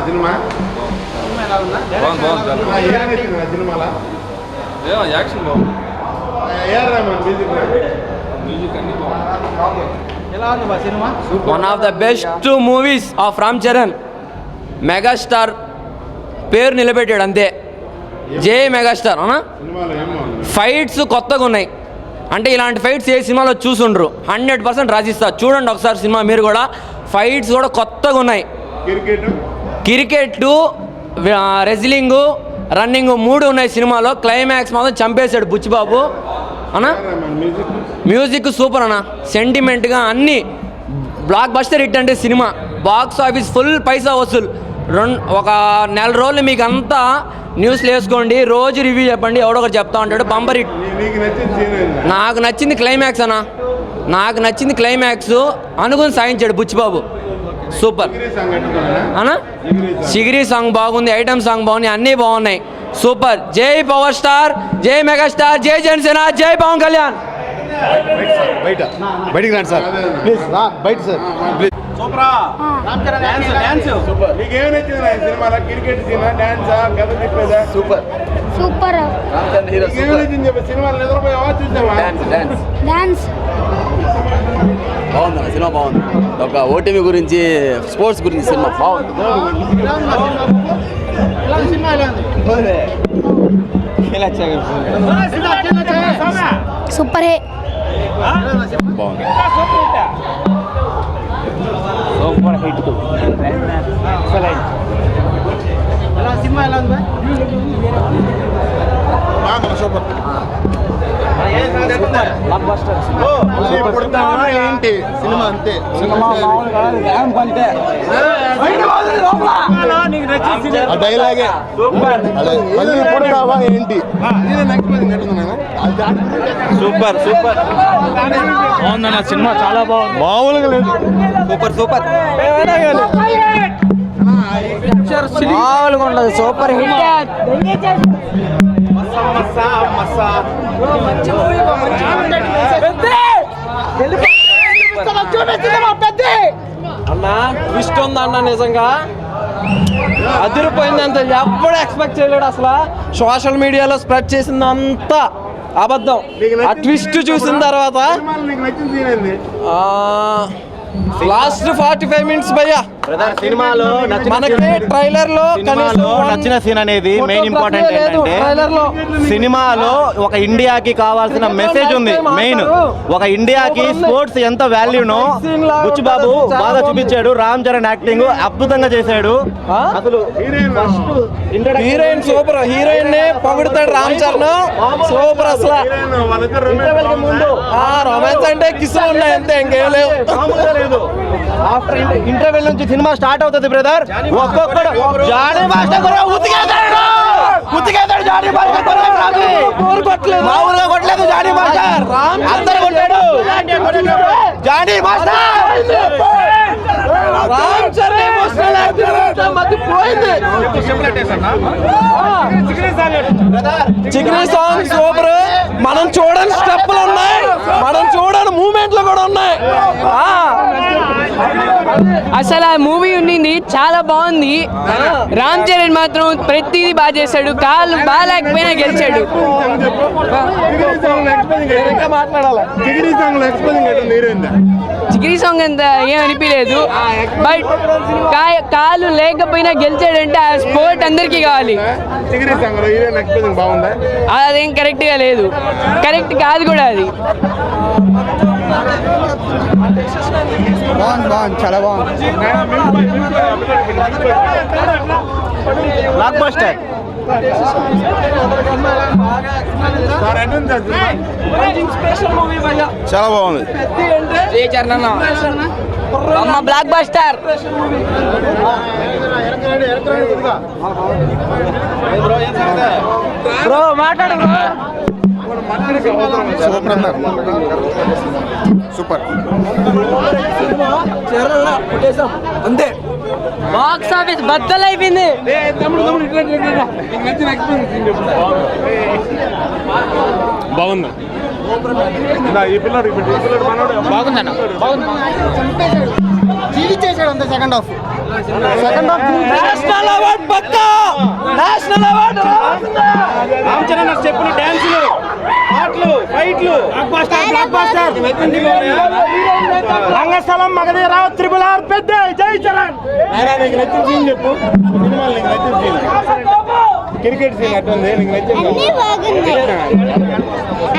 Cinema సినిమాలో action బాగుంది. One of the best movies of Ram Charan. Megastar పేరు నిలబెట్టాడు అంతే. జే మెగాస్టార్ అవునా. ఫైట్స్ కొత్తగా ఉన్నాయి, అంటే ఇలాంటి ఫైట్స్ ఏ సినిమాలో చూసుండ్రు. 100% రాసిస్తా, చూడండి ఒకసారి సినిమా మీరు కూడా. ఫైట్స్ కూడా కొత్తగా ఉన్నాయి. క్రికెట్, రెజ్లింగు, రన్నింగ్ 3 ఉన్నాయి సినిమాలో. క్లైమాక్స్ మాత్రం చంపేశాడు బుచ్చిబాబు అన్నా. మ్యూజిక్ సూపర్ అన్న, సెంటిమెంట్గా అన్నీ బ్లాక్ బస్టర్ హిట్. అంటే సినిమా బాక్స్ ఆఫీస్ ఫుల్ పైసా వసూలు. ఒక నెల రోజులు మీకు అంతా న్యూస్లో వేసుకోండి, రోజు రివ్యూ చెప్పండి, ఎవడొకటి చెప్తా ఉంటాడు. Bumper hit. నాకు నచ్చింది క్లైమాక్స్ అన్న, నాకు నచ్చింది క్లైమాక్స్. అనుకుని సాధించాడు బుచ్చిబాబు, సూపర్ అన్నా. సిగిరి సాంగ్ బాగుంది, ఐటమ్ సాంగ్ బాగుంది, అన్నీ బాగున్నాయి, సూపర్. జై పవర్ స్టార్, జై మెగాస్టార్, జై జనసేన, జై పవన్ కళ్యాణ్. బయటికి రండి సార్ ప్లీజ్, బయట సార్ ప్లీజ్. సూపర్ బాగుంది సినిమా, బాగుంది. ఒక ఓటీవీ గురించి, స్పోర్ట్స్ గురించి సినిమా బాగుంది. సూపర్ హే బాగుంది. Super hit. సినిమా ఎలా ఉంది? సూపర్. ఏంటి సినిమా అంతే. డైలాగే మళ్ళీ పుడతావా ఏంటి. సూపర్ సూపర్ బాగుందన్న సినిమా, చాలా బాగుంది, మామూలుగా లేదు. సూపర్ సూపర్ మామూలుగా ఉండదు, సూపర్ హిట్. అన్నా ట్విస్ట్ ఉంది అన్న, నిజంగా అదిరిపోయింది. అంత ఎప్పుడు ఎక్స్పెక్ట్ చేయలేడు అసలు. సోషల్ మీడియాలో స్ప్రెడ్ చేసింది అంతా అబద్ధం. ఆ ట్విస్ట్ చూసిన తర్వాత లాస్ట్ 45 minutes భయ్యా సినిమాలో మనకి ట్రైలర్ లో నచ్చిన సీన్ అనేది మెయిన్ ఇంపార్టెంట్ ఏంటంటే, సినిమాలో ఒక ఇండియాకి కావాల్సిన మెసేజ్ ఉంది. మెయిన్ ఒక ఇండియాకి స్పోర్ట్స్ ఎంత వాల్యూనో బుచ్చిబాబు బాగా చూపించాడు. రామ్ చరణ్ యాక్టింగ్ అద్భుతంగా చేశాడు. అసలు హీరోయిన్ సూపర్, హీరోయిన్ నే పొగుడుతాడు రామ్ చరణ్, సూపర్ అసలు. రొమాన్స్ అంటే కిస్సులు ఉన్నాయి అంతే, ఇంకేం లేవు. ఆఫ్టర్ ఇంటర్వెల్ నుంచి సినిమా స్టార్ట్ అవుతుంది బ్రదర్. ఒక్కొక్కడు జానీ మాస్టర్ కూడా ఉతికేస్తాడు జానీ మాస్టర్. మామూలుగా కొట్టలేదు జానీ మాస్టర్, అందరు కొట్టాడు జానీ మాస్టర్. రామ్ చరణ్ చిక్రీ సాంగ్ సూపర్. మనం చూడని స్టెప్పులు ఉన్నాయి, మనం చూడని మూమెంట్లు కూడా ఉన్నాయి. అసలు ఆ మూవీ ఉండింది చాలా బాగుంది. రామ్ చరణ్ మాత్రం ప్రతిదీ బాగా చేశాడు, కాళ్ళు బాగా లేకపోయినా గెలిచాడు. చిగిరి సాంగ్ అంత ఏం అనిపించలేదు, బట్ కాళ్ళు లేకపోయినా గెలిచాడంటే ఆ స్పోర్ట్ అందరికీ కావాలి. అదేం కరెక్ట్ గా లేదు, కరెక్ట్ కాదు కూడా అది. బాగుంది, చాలా బాగుంది. Block buster. చాలా బాగుంది. Block buster. బ్రో మాట్లాడు. సూపర్ అన్నారు, సూపర్. అంతే, బాక్స్ ఆఫీస్ బద్దలైపోయింది. బాగుంది. బాగుందన్న, బాగుంది. జీవించేసాడు అంతే సెకండ్ హాఫ్. నేషనల్ అవార్డ్ పక్కా, నేషనల్ అవార్డ్ రామ్ చరణ్ నాకు చెప్పిన డాన్సులు, పాటలు, ఫైట్లు, బ్లాక్ బస్టర్. రంగస్థలం, మగధీర, త్రిపుల్ ఆర్, పెద్ద జై చరణ్. నీకు నచ్చిన సీన్ చెప్పు, సినిమాలు నీకు నచ్చిన సీన్. క్రికెట్ సీన్ అట్టుంది, నీకు నచ్చింది? అన్ని బాగున్నాయి,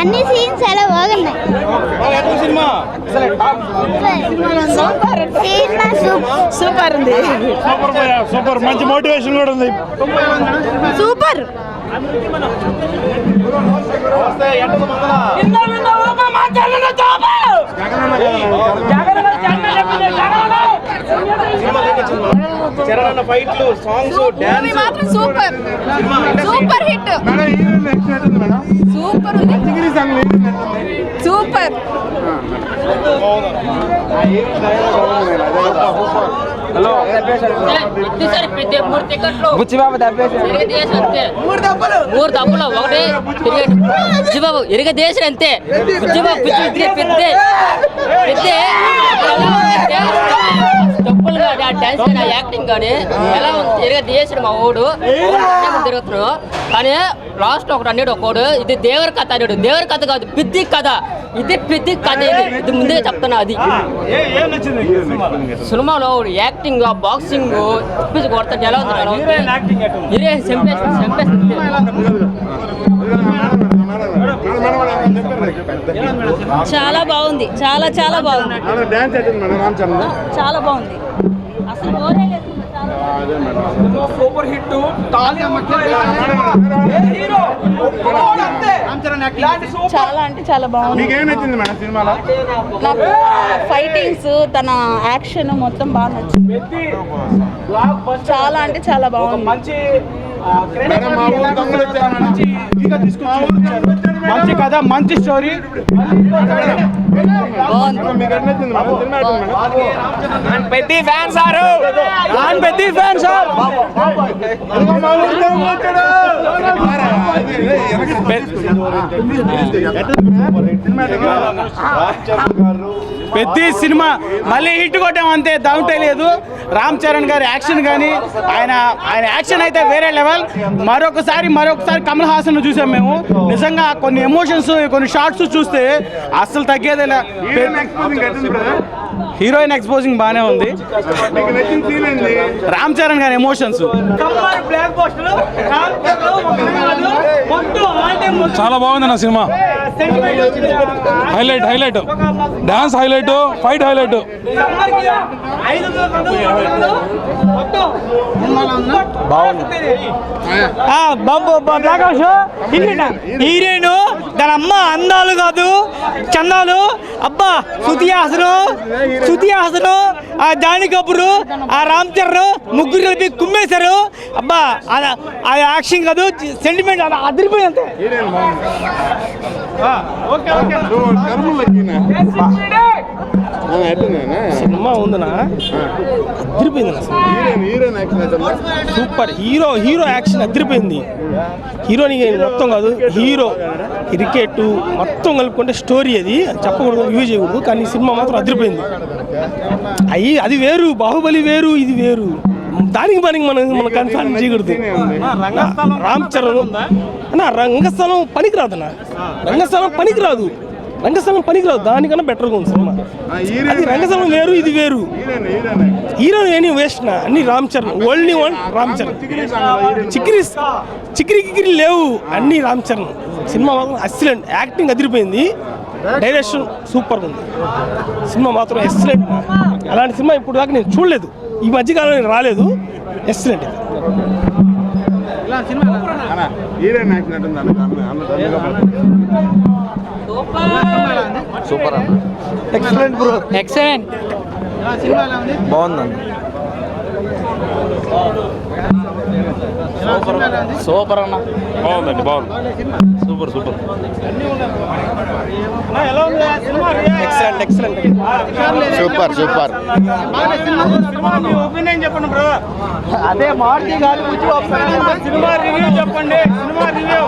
అన్ని సీన్స్ చాలా బాగున్నాయి. సినిమా సూపర్ ఉంది, సూపర్, మంచి మోటివేషన్ కూడా ఉంది. సూపర్. చరణ్ ఫైట్లు, సాంగ్స్, డాన్స్ మాత్రం super, super hit, super super. Buchibabu మూడు డబ్బులు ఒకటి బుచ్చిబాబు ఎరుగ దేశం అంతే. బుచ్చిబాబు డబ్బులు కానీ ఆ డాన్స్ కానీ ఆ యాక్టింగ్ కానీ ఎలా ఎరుగ దేశం మా ఓడు తిరుగుతున్నాడు. కానీ లాస్ట్ ఒకటి అన్నాడు ఒకడు, ఇది దేవర కథ అన్నాడు. దేవర కథ కాదు, పిద్ది కథ. ఇది పిద్ది కథ, ఇది ముందే చెప్తున్నా. అది సినిమాలో యాక్టింగ్, బాక్సింగ్ కొడతాడు. ఎలా అవుతున్నాడు చాలా బాగుంది, చాలా చాలా బాగుంది, చాలా బాగుంది. అసలు బోరే లేదు. Super hit. చాలా అంటే చాలా బాగుంది. నాకు ఫైటింగ్స్, తన యాక్షన్ మొత్తం బాగా నచ్చింది. చాలా అంటే చాలా బాగుంది. మంచి కథ, మంచి స్టోరీ. పెద్ద ఫ్యాన్స్ సారు, పెద్ద ఫ్యాన్స్ సార్. పెద్ద సినిమా మళ్ళీ హిట్ కొట్టాం అంతే, డౌటే లేదు. రామ్ చరణ్ గారి యాక్షన్ కానీ ఆయన యాక్షన్ అయితే వేరే లెవెల్. మరొకసారి కమల్ హాసన్ చూసాం మేము. నిజంగా కొన్ని ఎమోషన్స్, కొన్ని షార్ట్స్ చూస్తే అస్సలు తగ్గేదేలా. హీరోయిన్ ఎక్స్పోజింగ్ బాగానే ఉంది. రామ్ చరణ్ గారి ఎమోషన్స్ చాలా బాగుంది నా cinema. Highlight dance highlight, fight highlight. Heroine దాని అమ్మ అందాలు కాదు, చందాలు. అబ్బా శృతి హాసన్, ఆ జానీ కపూర్, ఆ రామ్ చరణ్ ముగ్గురు కలిపి కుమ్మేశారు. అబ్బా అది యాక్షన్ కాదు, సెంటిమెంట్ అదిరిపోయి అంతే. సినిమా ఉందనా, అదిరిపోయింది. సూపర్. హీరో యాక్షన్ అదిరిపోయింది. హీరోని మొత్తం కాదు, హీరో క్రికెట్ మొత్తం కలుపుకుంటే స్టోరీ అది చెప్పకూడదు, రివ్యూ చేయకూడదు. కానీ సినిమా మాత్రం అదిరిపోయింది. అది వేరు, బాహుబలి వేరు, ఇది వేరు. దానికి మనం కన్ఫర్మ్ చేయకూడదు. రామ్ చరణ్ అన్న రంగస్థలం పనికిరాదన్న, రంగస్థలం పనికిరాదు. దానికన్నా బెటర్గా ఉంది సినిమా. అది రంగస్థలం వేరు, ఇది వేరు. హీరో ఏని వేస్ట్ నా, అన్ని రామ్ చరణ్, ఓన్లీ వన్ రామ్ చరణ్. చిక్కిరి లేవు, అన్ని రామ్ చరణ్. సినిమా మాత్రం ఎక్సలెంట్. యాక్టింగ్ అదిరిపోయింది, డైరెక్షన్ సూపర్గా ఉంది. సినిమా మాత్రం ఎక్సలెంట్. అలాంటి సినిమా ఇప్పుడు దాకా నేను చూడలేదు, ఈ మధ్యకాలంలో నేను రాలేదు. ఎక్సలెంట్. సూపర్ అన్న, ఎక్సలెంట్ బ్రో, ఎక్సలెంట్. బాగుందండి. సూపర్ అన్న, బాగుందండి, బాగుంది. సూపర్. ఎక్సలెంట్. సూపర్. ఒపీనియన్ చెప్పండి బ్రో. అదే మారుతి గారు సినిమా రివ్యూ చెప్పండి. సినిమా రివ్యూ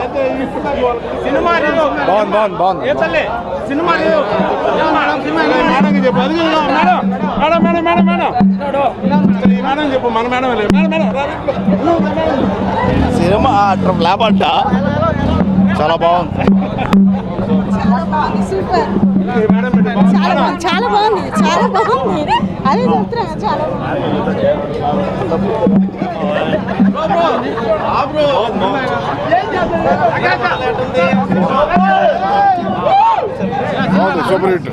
బాగుంది. సినిమా రివ్యూ మేడం మేడం చెప్పు, మన మేడం సినిమా లేపంట చాలా బాగుంది. సూపర్, చాలా బాగుంది, చాలా బాగుంది. అదే చెప్తున్నా, చాలా సూపర్ హిట్.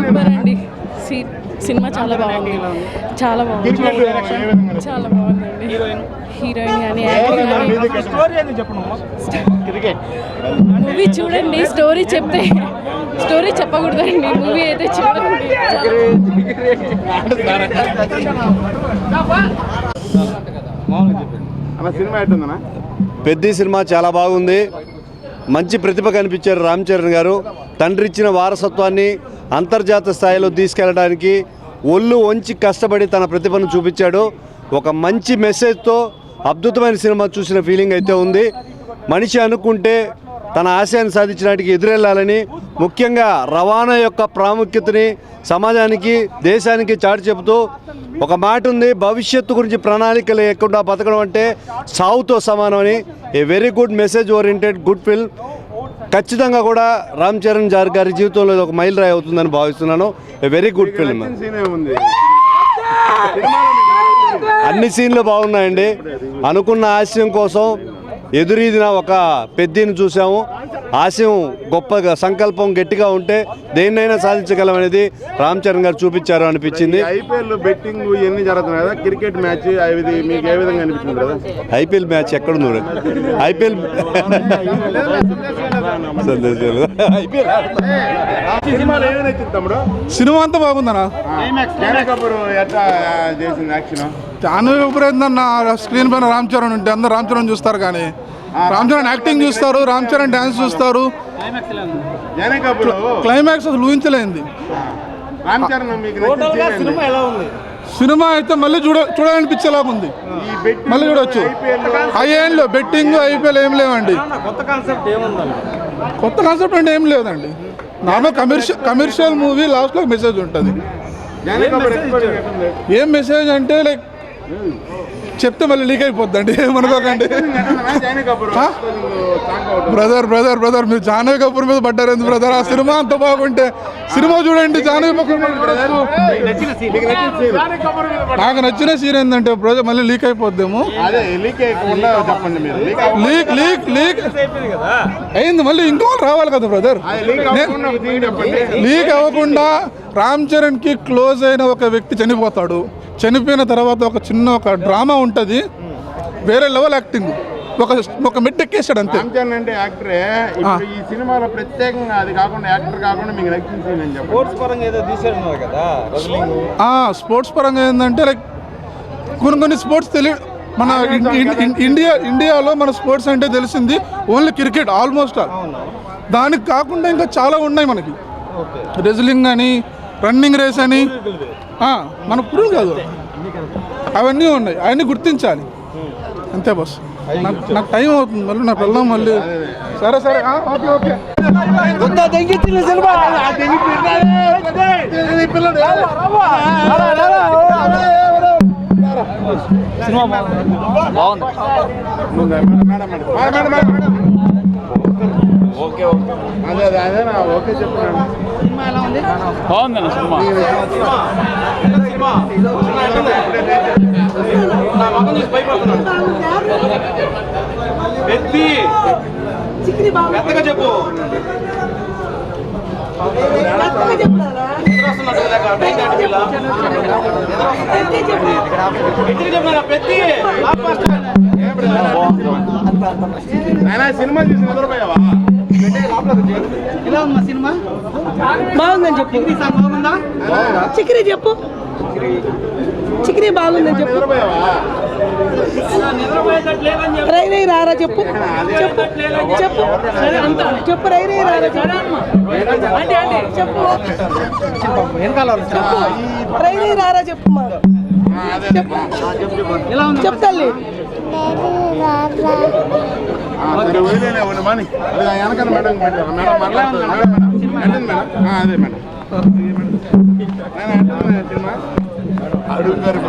సూపర్ అండి. సినిమా చాలా బాగుంది, చాలా బాగుంది, చాలా బాగుందండి. హీరోయిన్ కానీ యాక్టింగ్ కానీ మూవీ చూడండి. స్టోరీ చెప్పకూడదండి, మూవీ అయితే చూడండి. పెద్ద సినిమా చాలా బాగుంది. మంచి ప్రతిభ కనిపించారు రామ్ చరణ్ గారు. తండ్రి ఇచ్చిన వారసత్వాన్ని అంతర్జాతీయ స్థాయిలో తీసుకెళ్ళడానికి ఒళ్ళు వంచి కష్టపడి తన ప్రతిభను చూపించాడు. ఒక మంచి మెసేజ్తో అద్భుతమైన సినిమా చూసిన ఫీలింగ్ అయితే ఉంది. మనిషి అనుకుంటే తన ఆశయాన్ని సాధించడానికి ఎదురెళ్ళాలని, ముఖ్యంగా రవాణా యొక్క ప్రాముఖ్యతని సమాజానికి దేశానికి చాటి చెబుతూ ఒక మాట ఉంది, భవిష్యత్తు గురించి ప్రణాళిక లేకుండా బతకడం అంటే సావుతో సమానం అని. A very good message oriented good film. ఖచ్చితంగా కూడా రామ్ చరణ్ గారి జీవితంలో ఒక మైల్ రాయి అవుతుందని భావిస్తున్నాను. A very good film. అన్ని సీన్లు బాగున్నాయండి. అనుకున్న ఆశయం కోసం ఎదురీదిన ఒక పెద్దని చూసాము. ఆశయం గొప్పగా, సంకల్పం గట్టిగా ఉంటే దేన్నైనా సాధించగలం అనేది రామ్ చరణ్ గారు చూపించారు అనిపించింది. ఐపీఎల్ బెట్టింగ్ ఇవన్నీ జరుగుతున్నాయి కదా, క్రికెట్ మ్యాచ్ అవి మీకు ఏ విధంగా అనిపించింది కదా? ఐపీఎల్ మ్యాచ్ ఎక్కడుంది? ఐపీఎల్ సినిమా అంతా బాగుందన్నా. జాహ్నవి కపూర్ ఏందన్న స్క్రీన్ పైన రామ్ చరణ్ ఉంటే అందరు రామ్ చరణ్ చూస్తారు, కానీ రామ్ చరణ్ యాక్టింగ్ చూస్తారు, రామ్ చరణ్ డాన్స్ చూస్తారు. క్లైమాక్స్ అసలు ఊహించలేంది. సినిమా అయితే మళ్ళీ చూడాలనిపించేలాగా ఉంది. మళ్ళీ చూడొచ్చు. హై-ఎండ్లో బెట్టింగ్ ఐపీఎల్ ఏం లేవండి. కొత్త కాన్సెప్ట్ అంటే ఏం లేదండి. Normal commercial movie. లాస్ట్లో మెసేజ్ ఉంటుంది. ఏం మెసేజ్ అంటే లైక్ చెప్తే మళ్ళీ లీక్ అయిపోద్దండి, ఏమనుకోకండి. బ్రదర్ మీరు జాహ్నవి కపూర్ మీద పడ్డారు ఎందుకు బ్రదర్? ఆ సినిమా అంత బాగుంటే సినిమా చూడండి. జాహ్నవి కపూర్ నాకు నచ్చిన సీన్ ఏంటంటే బ్రదర్ మళ్ళీ లీక్ అయిపోద్దేమో. లీక్ అయింది, మళ్ళీ ఇంకో రావాలి కదా బ్రదర్. లీక్ అవ్వకుండా రామ్ చరణ్కి క్లోజ్ అయిన ఒక వ్యక్తి చనిపోతాడు. చనిపోయిన తర్వాత ఒక చిన్న డ్రామా ఉంటుంది. వేరే లెవెల్ యాక్టింగ్. ఒక మెట్ ఎక్కేసాడు అంతే. అంటే యాక్టరే. ఈ సినిమాలో ప్రత్యేకంగా అది కాకుండా యాక్టర్ కాకుండా మీకు నచ్చింది స్పోర్ట్స్ పరంగా ఏదో తీసేస్తున్నారు కదా. స్పోర్ట్స్ పరంగా ఏంటంటే లైక్ కొన్ని స్పోర్ట్స్ తెలియదు. మన ఇండియాలో మన స్పోర్ట్స్ అంటే తెలిసింది ఓన్లీ క్రికెట్ ఆల్మోస్ట్. దానికి కాకుండా ఇంకా చాలా ఉన్నాయి మనకి. రెజ్లింగ్ అని, రన్నింగ్ రేస్ అని, మన పురుగు కాదు, అవన్నీ ఉన్నాయి. అవన్నీ గుర్తించాలి అంతే బస్. నాకు టైం అవుతుంది, మళ్ళీ నాకు వెళ్దాం మళ్ళీ. సరే ఓకే. సినిమా బాగుంది. ఓకే ఓకే చెప్తున్నాను. సినిమా ఎలా ఉంది? బాగుందన్న సినిమా. చెప్పు. సినిమా చూసి నిద్రపోయావా? ఎలా ఉందా సినిమా? బాగుందని చెప్పు. బాగుందా? చిక్రీ చెప్పు. చిక్రీ బాగుందని చెప్పు. రై రారా చెప్పు. చెప్పు రై రారా చెప్పు. రై రారా చెప్పు. చెప్తా సరే వదిలేలే ఒకటి మాని అది వెనకాల మేడం మేడం మాట్లాడుతుంది మేడం మేడం అదే మేడం సినిమా అడుగుతారు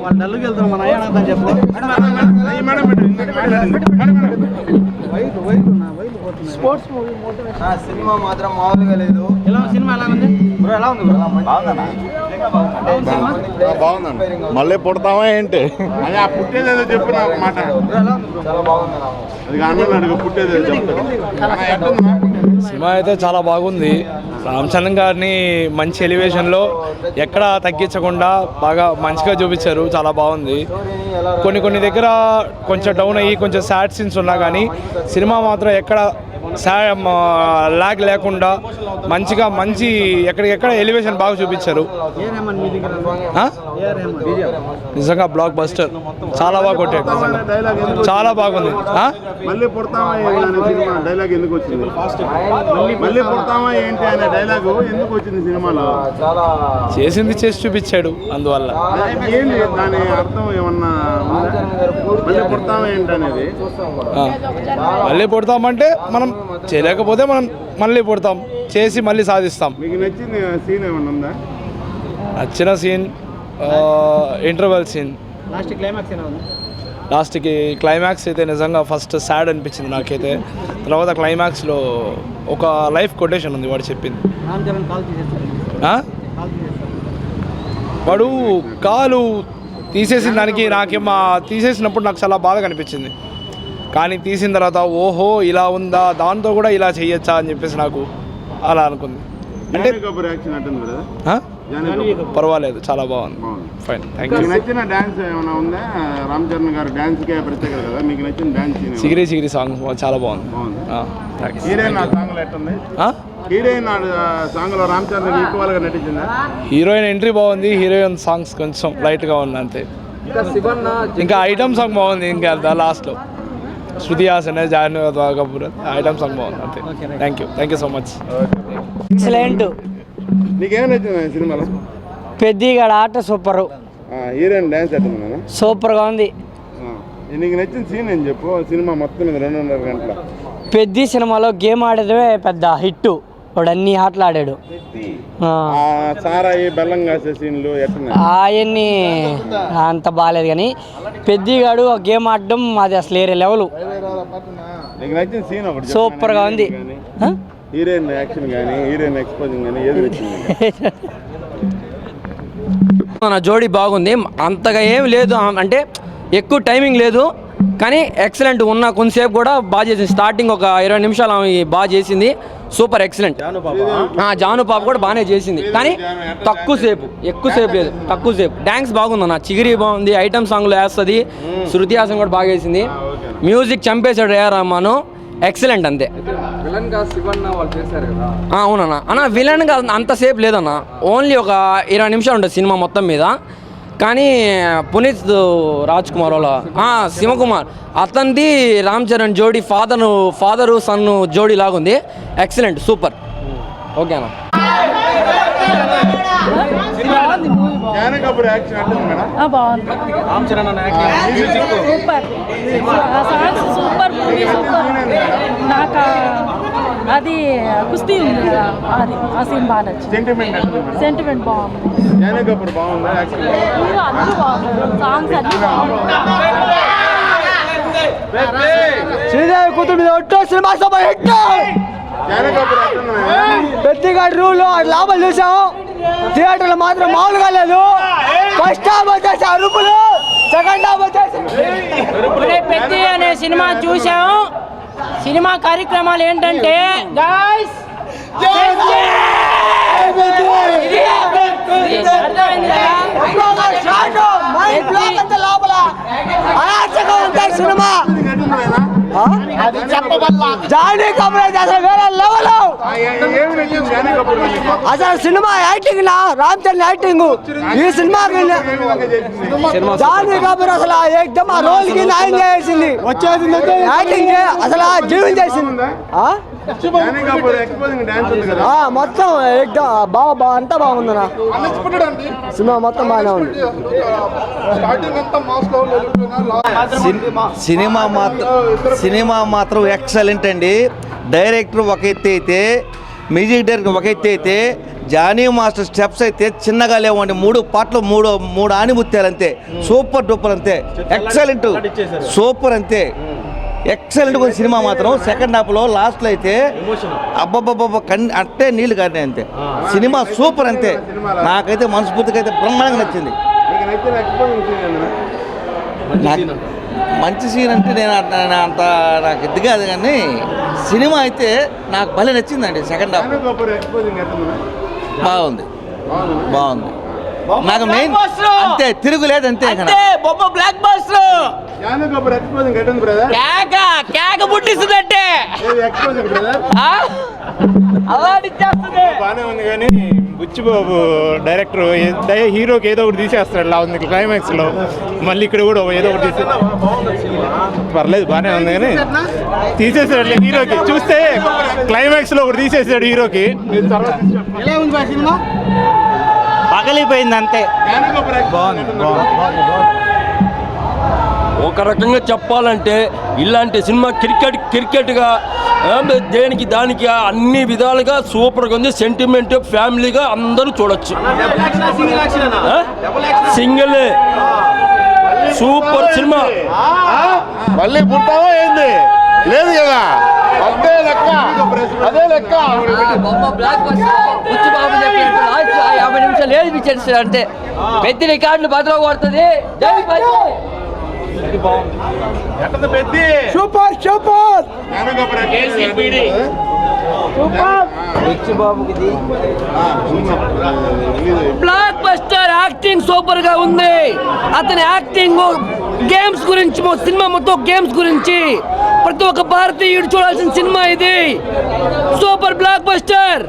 వాళ్ళు డల్లుకి వెళ్తారు మన అయ్యా చెప్పు మేడం స్పోర్ట్స్ మూవీ సినిమా మాత్రం మామూలుగా లేదు. సినిమా ఎలా ఉంది బ్రో? ఎలా ఉంది బాగుందండి. మళ్ళీ పుడతామా ఏంటి? అదే ఆ పుట్టేదేదో చెప్పు నాకు మాట. అది అన్న అడుగు పుట్టేదేదో చెప్తాను. సినిమా అయితే చాలా బాగుంది. రామ్ చరణ్ గారిని మంచి ఎలివేషన్లో ఎక్కడ తగ్గించకుండా బాగా మంచిగా చూపించారు. చాలా బాగుంది. కొన్ని దగ్గర కొంచెం డౌన్ అయ్యి కొంచెం సాడ్ సీన్స్ ఉన్నా కానీ సినిమా మాత్రం ఎక్కడ లాగ్ లేకుండా మంచి ఎక్కడికెక్కడ ఎలివేషన్ బాగా చూపించారు. నిజంగా బ్లాక్ బస్టర్, చాలా బాగా కొట్టాడు. నిజంగా చాలా బాగుంది. మళ్ళీ పుడతామా సినిమా డైలాగ్ ఎందుకు వచ్చింది? మళ్ళీ పుడతామా ఏంటి అనే డైలాగ్ ఎందుకు వచ్చింది సినిమాలో? చేసింది చేసి చూపించాడు, అందువల్ల. ఏంటి దాని అర్థం ఏమన్నా? మళ్ళీ పుడతామా ఏంటి అనేది? మళ్ళీ పుడతామంటే మనం చేయలేకపోతే మనం మళ్ళీ పుడతాం, చేసి మళ్ళీ సాధిస్తాం. మీకు నచ్చిన సీన్ ఏమన్నా ఉందా? నచ్చిన సీన్ ఇంటర్వెల్ సీన్. లాస్ట్కి క్లైమాక్స్ అయితే నిజంగా ఫస్ట్ సాడ్ అనిపించింది నాకైతే. తర్వాత క్లైమాక్స్లో ఒక లైఫ్ కొటేషన్ ఉంది వాడు చెప్పింది. వాడు కాలు తీసేసిన దానికి నాకేమో తీసేసినప్పుడు నాకు చాలా బాధగా అనిపించింది. కానీ తీసిన తర్వాత ఓహో ఇలా ఉందా, దాంతో కూడా ఇలా చేయొచ్చా అని చెప్పేసి నాకు అలా అనుకుంది. అంటే పర్వాలేదు, చాలా బాగుంది. Fine, thank you. నచ్చిన డాన్స్ ఏమైనా ఉందా? రామ్ చరణ్ గారు డాన్స్కే ప్రత్యేకత కదా, మీకు నచ్చిన డాన్స్? చిగిరి సాంగ్ చాలా బాగుంది. హీరోయిన్ ఆ సాంగ్లో ఎట్టుంది? హీరోయిన్ సాంగ్లో రామ్ చరణ్ ఈక్వల్గా నటించిందా? హీరోయిన్ ఎంట్రీ బాగుంది, హీరోయిన్ సాంగ్స్ కొంచెం లైట్గా ఉంది అంతే. ఇంకా ఐటమ్ సాంగ్ బాగుంది. ఇంకా లాస్ట్లో శృతి హాసన్, జాహ్నవి కపూర్ ఐటమ్ సాంగ్ బాగుంది అంతే. Thank you so much. Excellent. నీకేం నచ్చింది సినిమాలో? పెద్దిగాడు ఆట సూపరు. Heroine dance ఎట్టుందా? సూపర్గా ఉంది. నీకు నచ్చిన సీన్ ఏం చెప్పు? సినిమా మొత్తం మీద 2.5 గంటల పెద్ద సినిమాలో గేమ్ ఆడేదే పెద్ద హిట్. వాడు అన్ని ఆటలు ఆడాడు. సారాయి బెల్లం కాసే సీన్లు ఎట్టున్నాయి? అవన్నీ అంత బాగాలేదు, కానీ పెద్దిగాడు గేమ్ ఆడడం అది అసలు వేరే లెవెల్. నీకు నచ్చిన సీన్ ఒకటి సూపర్గా ఉంది. హీరోయిన్ యాక్షన్ కానీ హీరోయిన్ ఎక్స్పోజింగ్ కానీ ఏది నచ్చింది? నా జోడీ బాగుంది. అంతగా ఏం లేదు, అంటే ఎక్కువ టైమింగ్ లేదు, కానీ ఎక్సలెంట్. ఉన్న కొంతసేపు కూడా బాగా చేసింది. స్టార్టింగ్ ఒక 20 నిమిషాలు ఆమె బాగా చేసింది. Super excellent. జాను పాప కూడా బాగానే చేసింది, కానీ ఎక్కువసేపు లేదు, తక్కువసేపు. డాన్స్ బాగుందన్న, చిగిరి బాగుంది, ఐటమ్ సాంగ్లో వేస్తుంది. శృతి హాసన్ కూడా బాగా వేసింది. మ్యూజిక్ చంపేశాడు ఏఆర్ రహమాన్, ఎక్సలెంట్ అంతే. అవునన్నా. అన్న విలన్గా అంతసేపు లేదన్న, ఓన్లీ ఒక 20 నిమిషాలు ఉంటుంది సినిమా మొత్తం మీద. కానీ పునీత్ రాజ్ కుమార్ వాళ్ళ శివకుమార్ అతనిది రామ్ చరణ్ జోడీ ఫాదరు సన్ జోడీ లాగుంది. Excellent, super. ఓకేనా? నాకు అది కుస్తీ ఉంది కదా, అది ఆ సీన్ బాగా నచ్చింది. సెంటిమెంట్ బాగుంది. అందరూ బాగున్నారు, సాంగ్స్ అన్ని బాగున్నాయి. శ్రీదేవి కూతురు మీద ఒట్టో సినిమా సూపర్ హిట్. పెద్దగాడి రూల్ లాభాలు చూసాం. థియేటర్లు మాత్రం మామూలుగా లేదు. ఫస్ట్ హాఫ్ వచ్చేసి అరుపులు, సెకండ్ హాఫ్ వచ్చేసి పెద్ద అనే సినిమా చూసాం. సినిమా కార్యక్రమాలు ఏంటంటే గాయ్స్ సినిమా జానీ కపూర్ అసలు వేరే లెవెల్. అసలు cinema acting Ram Charan acting ఈ సినిమా జానీ కపూర్ అసలు ఏకదమ్ ఆ రోల్ కి న్యాయం చేసింది. యాక్టింగ్ అసలు జీవం చేసింది మొత్తం. ఏకదమ్ బాగా అంతా బాగుందన్నా. అన్ఎక్స్పెక్టెడ్ అండి. సినిమా మొత్తం బాగానే ఉంది. స్టార్టింగ్ అంతా మాస్ లెవెల్ వెళ్ళిపోయినా సినిమా మాత్రం ఎక్సలెంట్ అండి. డైరెక్టర్ ఒక ఎత్తు అయితే, మ్యూజిక్ డైరెక్టర్ ఒక ఎత్తు అయితే, జానీ మాస్టర్ స్టెప్స్ అయితే చిన్నగా లేవండి. 3 పాటలు మూడు ఆనిముత్యాలు అంతే. సూపర్ డూపర్ అంతే. ఎక్సలెంట్ సూపర్ అంతే. ఎక్సలెంట్ కొన్ని సినిమా మాత్రం. సెకండ్ హాఫ్లో లాస్ట్లో అయితే అబ్బబ్బబ్బ అట్టే నీళ్ళు కారినాయి అంతే. సినిమా సూపర్ అంతే. నాకైతే మనస్ఫూర్తిగా అయితే బ్రహ్మాండంగా నచ్చింది. మంచి సీన్ అంటే నేను అంత నాకు ఇది కాదు, కానీ సినిమా అయితే నాకు భలే నచ్చిందండి. సెకండ్ హాఫ్ బాగుంది. నాకు మెయిన్ అంతే, తిరుగులేదు అంతే. బ్లాక్ బాస్టర్ పుట్టిస్తుందంటే బాగానే ఉంది, కానీ బుచ్చిబాబు డైరెక్టర్ హీరోకి ఏదో ఒకటి తీసేస్తాడు. ఇలా ఉంది క్లైమాక్స్ లో, మళ్ళీ ఇక్కడ కూడా ఏదో ఒకటి తీసే పర్లేదు, బాగానే ఉంది, కానీ తీసేసాడు హీరోకి. చూస్తే క్లైమాక్స్ లో ఒకటి తీసేసాడు హీరోకి. పగలిపోయింది అంతే. ఒక రకంగా చెప్పాలంటే ఇలాంటి సినిమా క్రికెట్గా దేనికి దానికి అన్ని విధాలుగా సూపర్గా ఉంది. సెంటిమెంట్ ఫ్యామిలీగా అందరూ చూడొచ్చు. Single super cinema. మళ్ళీ పుట్టావా ఏంది? లేదు కదా, అదే లెక్క. బుచ్చిబాబు చెప్పినట్టు 50 నిమిషాలు ఏది పిచ్చేస్తాడు అంటే పెద్ద రికార్డులు బదులు కొడుతుంది. Super super block buster. Acting super గా ఉంది. అతని యాక్టింగ్, గేమ్స్ గురించి, సినిమా మొత్తం గేమ్స్ గురించి ప్రతి ఒక్క భారతీయుడు చూడాల్సిన సినిమా ఇది. Super block buster.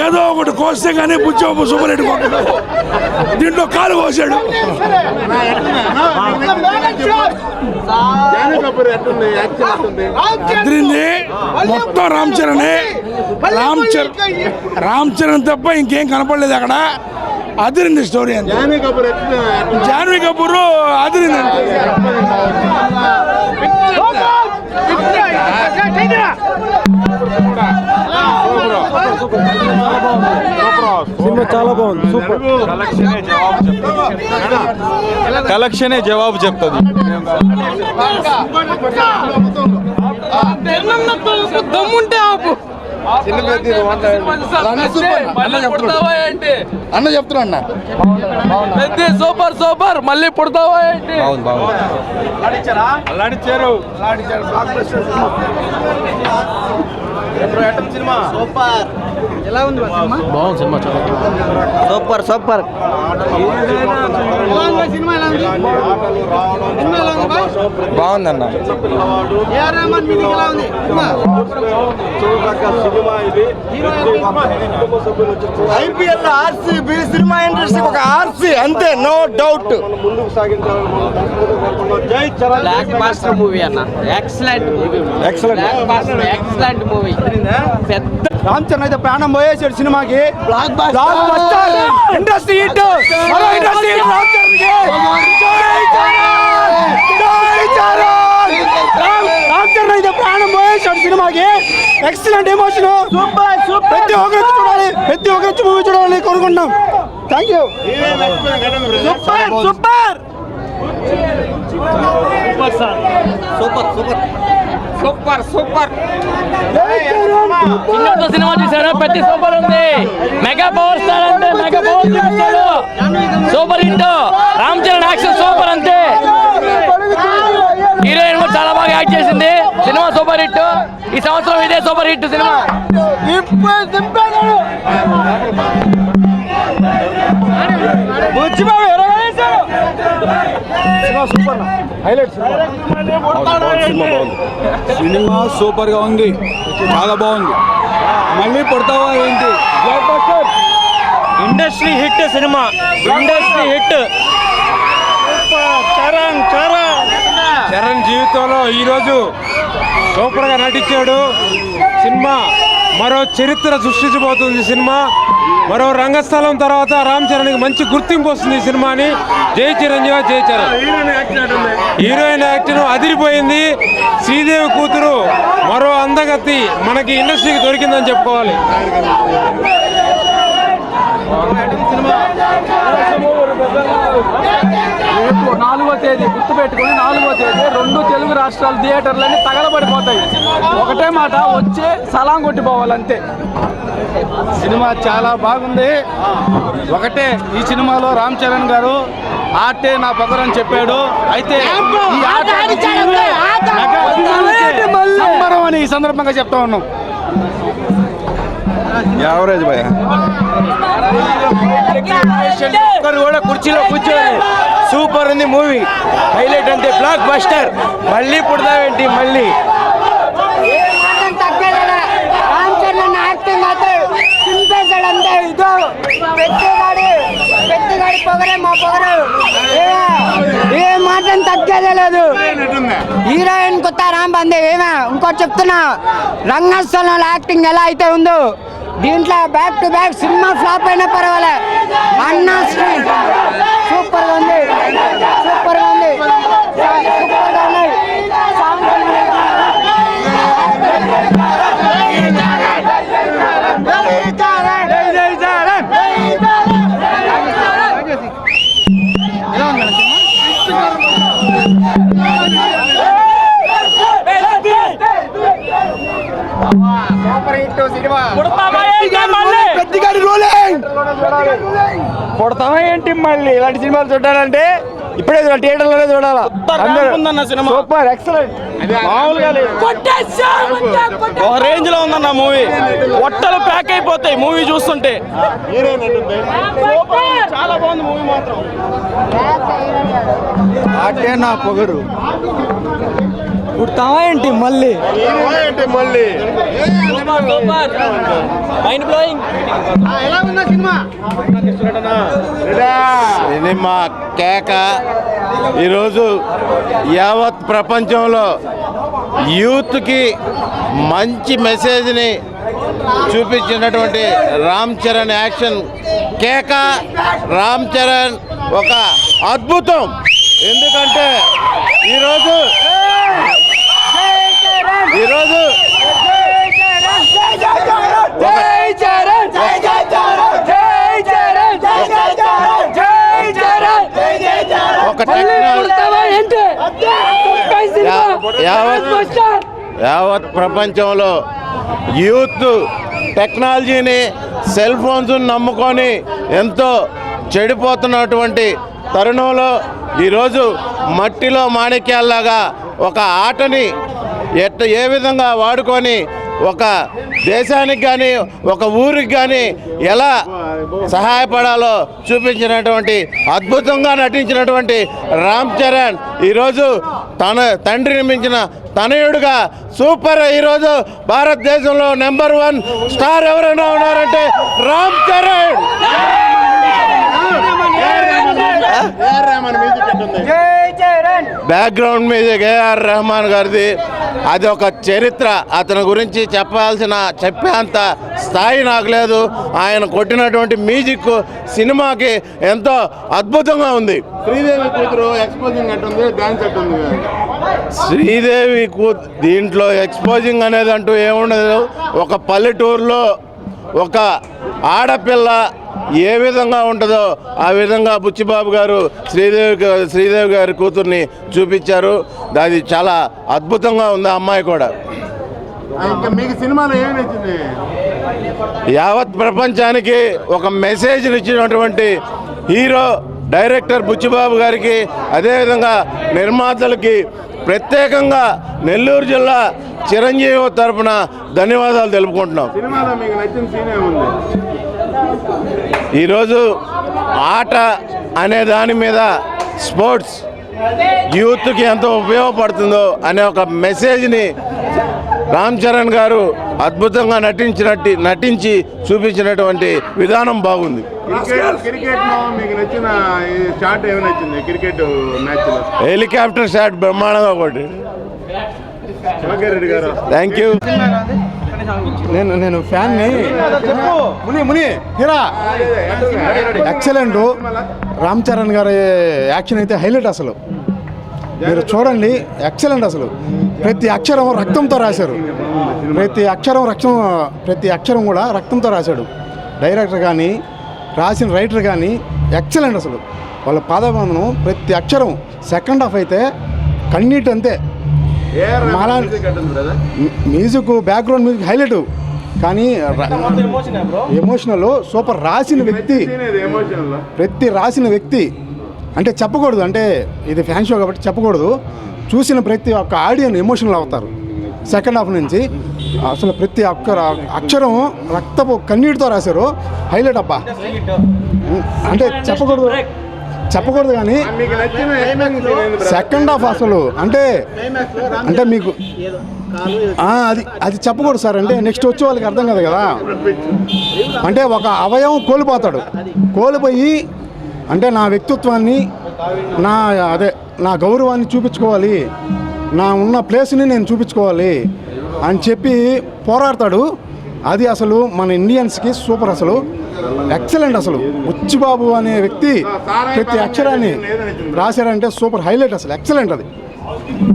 ఏదో ఒకటి కోస్తే కానీ బుచ్చిబాబు సూపర్ హిట్ కొట్టడు. దీంట్లో కాలు కోసాడు. అదిరింది మొత్తం. రామ్ చరణ్ తప్ప ఇంకేం కనపడలేదు అక్కడ. అదిరింది స్టోరీ అంత. జాన్వీ కపూర్ అదిరింది. సినిమా చాలా బాగుంది. సూపర్ కలెక్షనే జవాబు చెప్తుంది. దమ్ముంటే ఆపు. అన్న చెప్తున్నా సూపర్ మళ్ళీ పుడతావా ఏంటి? అల్లాడిచ్చారు. ఎలా ఉంది సినిమా? బాగుంది సినిమా, చాలా సూపర్ సూపర్. బాగుందన్న. ఐపీఎల్ ఆర్సీబీ సినిమా ఇండస్ట్రీకి ఒక ఆర్సీ అంతే, no doubt. Block buster movie అన్న. Excellent movie. రామ్ చరణ్ అయితే ప్రాణం పోయేసాడు సినిమాకి. Block buster industry hit. Ram Charan అయితే ప్రాణం పోయేసాడు సినిమాకి. Excellent emotion. ప్రతి ఒక్కరికి చూడాలి, ప్రతి ఒక్కరికి మూవీ చూడాలని కోరుకుంటున్నాం. Thank you. సూపర్ సినిమా చూసారా? ప్రతి సూపర్ ఉంది. మెగా పవర్ స్టార్ అంటే మెగా పవర్ చూపించాడు. Super hit. Ram Charan action super అంతే. హీరోయిన్ కూడా చాలా బాగా యాక్ట్ చేసింది. Cinema super hit. ఈ సంవత్సరం ఇదే super hit cinema. Cinema super గా ఉంది, చాలా బాగుంది. మళ్ళీ పుడతావా ఏంటి? Industry hit cinema, industry hit. Charan జీవితంలో ఈరోజు సూపర్గా నటించాడు. సినిమా మరో చరిత్ర సృష్టించబోతుంది. సినిమా మరో రంగస్థలం తర్వాత రామ్ చరణ్కి మంచి గుర్తింపు వస్తుంది ఈ సినిమాని. జై చిరంజీవి, జై చరణ్. హీరోయిన్ యాక్షన్ అదిరిపోయింది. శ్రీదేవి కూతురు మరో అందగత్తి మనకి ఇండస్ట్రీకి దొరికిందని చెప్పుకోవాలి. 4వ తేదీ గుర్తుపెట్టుకుని 4వ తేదీ 2 తెలుగు రాష్ట్రాల థియేటర్లన్నీ తగలబడిపోతాయి. ఒకటే మాట, వచ్చే సలాం కొట్టిపోవాలంతే. సినిమా చాలా బాగుంది. ఒకటే, ఈ సినిమాలో రామ్ చరణ్ గారు ఆర్టే నా పొగరు అని చెప్పాడు. అయితే ఈ ఆట సంబరం అని ఈ సందర్భంగా చెప్తా ఉన్నాం. యావరేజ్ భయ ఒక్కరు కూడా కుర్చీలో కూర్చోండి. సూపర్ ఉంది మూవీ, హైలైట్ అంతే, బ్లాక్ బస్టర్. మళ్ళీ పుడతావేంటి మళ్ళీ. రామ్ చరణ్ యాక్టింగ్ అయితే చింపేశాడు అంతే. ఇదో పెద్దగాడి పొగరే మా పొగరు. ఏ మాత్రం తగ్గేదే లేదు. హీరోయిన్ కొత్త రామ్ బందే. ఏమే ఇంకోటి చెప్తున్నా, రంగస్థలంలో యాక్టింగ్ ఎలా అయితే ఉందో దీంట్లో back to back cinema flop అయినా పర్వాలే. అన్నా స్క్రీన్ సూపర్ గా ఉంది, సూపర్ గా ఉంది, సూపర్ గా ఉన్నాయి. కొడతామా ఏంటి మళ్ళీ. ఇలాంటి సినిమాలు చూడాలంటే ఇప్పుడే థియేటర్లోనే చూడాలా. సూపర్, ఎక్సలెంట్, మామూలుగా లేదు. ఒక రేంజ్ లో ఉందన్న మూవీ. ఒట్టలు ప్యాక్ అయిపోతాయి మూవీ చూస్తుంటే. చాలా బాగుంది మూవీ మాత్రం. ఆటే నా పొగరు. పుడతావా ఏంటి మళ్ళీ. Mind blowing. సినిమా కేక. ఈరోజు యావత్ ప్రపంచంలో యూత్కి మంచి మెసేజ్ని చూపించినటువంటి రామ్ చరణ్ యాక్షన్ కేక. రామ్ చరణ్ ఒక అద్భుతం. ఎందుకంటే ఈరోజు యావత్ ప్రపంచంలో యూత్ టెక్నాలజీని, సెల్ ఫోన్స్ నమ్ముకొని ఎంతో చెడిపోతున్నటువంటి తరుణంలో ఈరోజు మట్టిలో మాణిక్యాల్లాగా ఒక ఆటని ఏ విధంగా వాడుకొని ఒక దేశానికి కానీ ఒక ఊరికి కానీ ఎలా సహాయపడాలో చూపించినటువంటి, అద్భుతంగా నటించినటువంటి రామ్ చరణ్ ఈరోజు తన తండ్రిని మించిన తనయుడుగా సూపర్. ఈరోజు భారతదేశంలో నెంబర్ 1 స్టార్ ఎవరైనా ఉన్నారంటే రామ్ చరణ్. బ్యాక్గ్రౌండ్ మ్యూజిక్ ఏఆర్ రెహమాన్ గారిది. అది ఒక చరిత్ర. అతని గురించి చెప్పేంత స్థాయి నాకు లేదు. ఆయన కొట్టినటువంటి మ్యూజిక్ సినిమాకి ఎంతో అద్భుతంగా ఉంది. శ్రీదేవి కూతురు ఎక్స్పోజింగ్ అట్టుంది, డాన్స్ అట్టుంది. శ్రీదేవి దీంట్లో ఎక్స్పోజింగ్ అనేది అంటూ ఏముండదు. ఒక పల్లెటూరులో ఒక ఆడపిల్ల ఏ విధంగా ఉంటుందో ఆ విధంగా బుచ్చిబాబు గారు శ్రీదేవి గారి కూతుర్ని చూపించారు. అది చాలా అద్భుతంగా ఉంది. ఆ అమ్మాయి కూడా. మీకు సినిమాలో ఏమి నచ్చింది? యావత్ ప్రపంచానికి ఒక మెసేజ్ ఇచ్చినటువంటి హీరో డైరెక్టర్ బుచ్చిబాబు గారికి, అదేవిధంగా నిర్మాతలకి ప్రత్యేకంగా నెల్లూరు జిల్లా చిరంజీవి తరఫున ధన్యవాదాలు తెలుపుకుంటున్నాం. సినిమాలో మీకు నచ్చిన సీన్ ఏముంది? ఈరోజు ఆట అనే దాని మీద స్పోర్ట్స్ యూత్కి ఎంతో ఉపయోగపడుతుందో అనే ఒక మెసేజ్ని రామ్ చరణ్ గారు అద్భుతంగా నటించి చూపించినటువంటి విధానం బాగుంది. క్రికెట్లో మీకు నచ్చిన షాట్ ఏమి నచ్చింది క్రికెట్ మ్యాచ్ లో? హెలికాప్టర్ షాట్ బ్రహ్మాండంగా ఒకటి. రెడ్డి గారు థ్యాంక్ యూ. నేను ఫ్యాన్ని ముని హీరా ఎక్సలెంట్. రామ్ చరణ్ గారి యాక్షన్ అయితే హైలైట్. అసలు మీరు చూడండి, ఎక్సలెంట్. అసలు ప్రతి అక్షరం రక్తంతో రాశారు. ప్రతి అక్షరం కూడా రక్తంతో రాశాడు. డైరెక్టర్ కానీ రాసిన రైటర్ కానీ ఎక్సలెంట్. అసలు వాళ్ళ పాదబంధనం ప్రతి అక్షరం. సెకండ్ హాఫ్ అయితే కన్నీటి అంతే. మ్యూజిక్ బ్యాక్గ్రౌండ్ మ్యూజిక్ హైలైట్, కానీ ఎమోషనల్ సూపర్. రాసిన వ్యక్తి అంటే చెప్పకూడదు, అంటే ఇది ఫ్యాన్ షో కాబట్టి చెప్పకూడదు. చూసిన ప్రతి ఒక్క ఆడియన్ ఎమోషనల్ అవుతారు. సెకండ్ హాఫ్ నుంచి అసలు ప్రతి ఒక్క అక్షరం రక్తపు కన్నీటితో రాశారు. హైలైట్ అబ్బా. అంటే చెప్పకూడదు కానీ సెకండ్ హాఫ్ అసలు అంటే మీకు అది చెప్పకూడదు సార్. అంటే నెక్స్ట్ వచ్చే వాళ్ళకి అర్థం కాదు కదా. అంటే ఒక అవయవం కోల్పోయి అంటే నా వ్యక్తిత్వాన్ని నా గౌరవాన్ని చూపించుకోవాలి, నా ఉన్న ప్లేస్ని నేను చూపించుకోవాలి అని చెప్పి పోరాడతాడు. అది అసలు మన ఇండియన్స్కి సూపర్. అసలు ఎక్సలెంట్. అసలు బుచ్చిబాబు అనే వ్యక్తి ప్రతి అక్షరాన్ని రాశారంటే సూపర్ హైలైట్. అసలు ఎక్సలెంట్. అది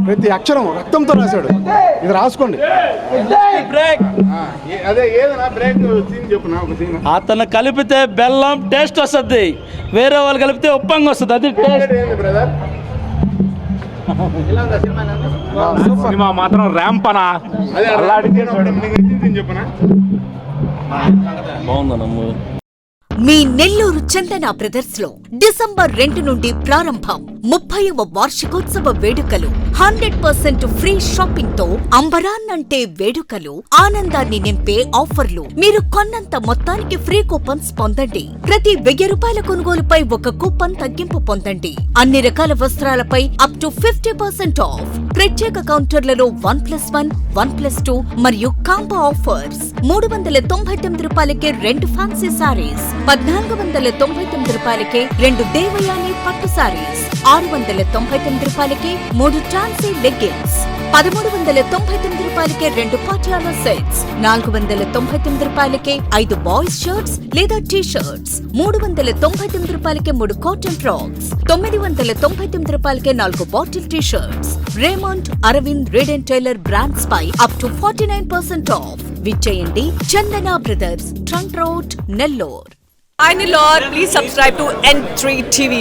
ప్రతి అక్షరం రక్తంతో రాశాడు. ఇది రాసుకోండి. అతను కలిపితే బెల్లం టేస్ట్ వస్తుంది, వేరే వాళ్ళు కలిపితే ఉప్పంగా వస్తుంది. అది సినిమా మాత్రం ర్యాంపనా బాగుందన్న. మీ నెల్లూరు చందన బ్రదర్స్ లో డిసెంబర్ 2 నుండి ప్రారంభం 30వ వార్షికోత్సవ వేడుకలు. 100% ఫ్రీ షాపింగ్ తో అంబరాన్నంటే వేడుకలు. ఆనందాన్ని నింపే ఆఫర్లు. మీరు కొన్నంత మొత్తానికి ఫ్రీ కూపన్స్ పొందండి. ప్రతి 1000 రూపాయల కొనుగోలుపై ఒక కూపన్ తగ్గింపు పొందండి. అన్ని రకాల వస్త్రాలపై అప్ టు 50% ఆఫ్. ప్రత్యేక కౌంటర్లలో 1+1, 1+2 మరియు కాంబో ఆఫర్స్. 399 రూపాయలకే 2 ఫ్యాన్సీ సారీస్, 1499 రూపాయలకే 2 దేవయాని పట్టు సారీస్, 699 రూపాయలకే 3 టాన్సీ లెగ్గిన్స్, 1399 రూపాయలకే 2 పాటియాలా సెట్స్, 499 రూపాయలకే 5 బాయ్స్ షర్ట్స్ లేదా టీ షర్ట్స్, 399 రూపాయలకే 3 కాటన్ ఫ్రాక్స్, 999 రూపాయలకే 4 bottle T shirts. Raymond, Arvind, Reid and Taylor brands పై అప్ టు 49% ఆఫ్. విచ్చేయండి Chandana Brothers, Trunk Road, Nellore. Hi Nellore, please subscribe to N3 TV.